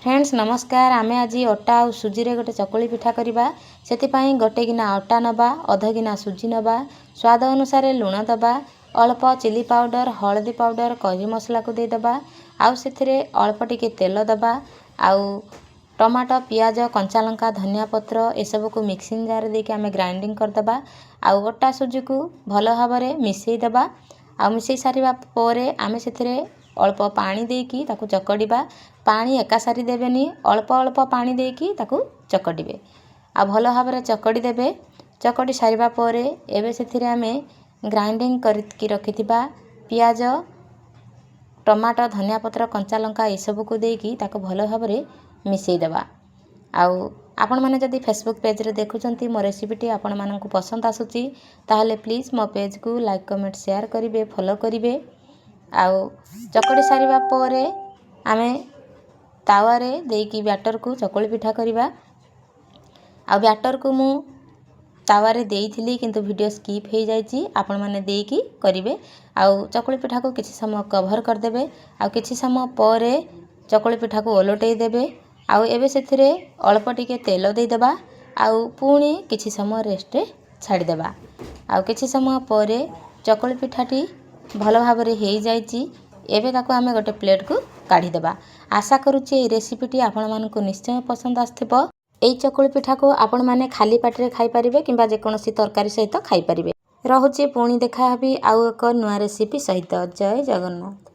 Friends नमस्कार। आमे आज अटा और सुजी रे गोटे चकुली पिठा करवा से गोटे गिना अटा नवा अध गिना सुजी नवा स्वाद अनुसार लुण दबा अल्प चिली पाउडर हलदी पाउडर करी मसला को दे दबा आउ से अल्प टिके तेल दबा आउ टमाटो पियाज कंचा लंका धनिया पत्र ए सब को मिक्सिंग जार देके आमे ग्राइंडिंग कर दबा आउ अटा सुजी को भल भाव में मिसई दबा आ मिसई सारिबा परे आमे सेथिरे अल्प पानी देकी ताकू चकड़ीबा पानी एका सारी देबेनी अल्प अल्प पानी देकी ताकू चकड़ीबे आ भल भाव में चकड़ी देबे। चकड़ी सारिबा परे एबे सेथिरे आमे ग्राइंडिंग करके रखिथिबा पियाज टमाटो धनिया पत्र कंचा लंका ए सब को देकी ताकू भल भाव में मिसई देबा। आउ आपण माने जदि फेसबुक पेज रे देखुचंती मो रेसिपीटी आपण मानकु पसंद आसुची ताहले प्लीज मो पेज को लाइक कमेंट शेयर करिवे फॉलो करिवे। आउ चकड़ी सारिबा परे आमे तावा रे देकी बैटर को चकुली पिठा करवा। आ बैटर को मु तावा रे देइथिली किंतु वीडियो स्किप हो जाइची आपण माने देकी करिवे। आउ चकुली पिठा को किछि समय कवर कर देबे आउ किछि समय परे चकुली पिठा को ओलटेई देबे आउ एबे सेथिरे अल्प टिके तेल दे देबा आउ पुणी किछि समय रेस्ट छाड़ी देबा। आउ किछि समय परे चकुली पिठाटी भल भाव में हो जाइची एबे ताको आमे गोटे प्लेट को काढ़ी देबा। आशा करूची ए रेसिपीटी आपण मानकु निश्चय पसंद आस्थिबो। एई चकुली पिठा को आपण माने खाली पाटरे खाई परिबे किंबा जे कोनोसी तरकारी सहित खाई परिबे। रहुची पुणी देखा हबी आउ एक नुआ रेसिपी सहित। जय जगन्नाथ।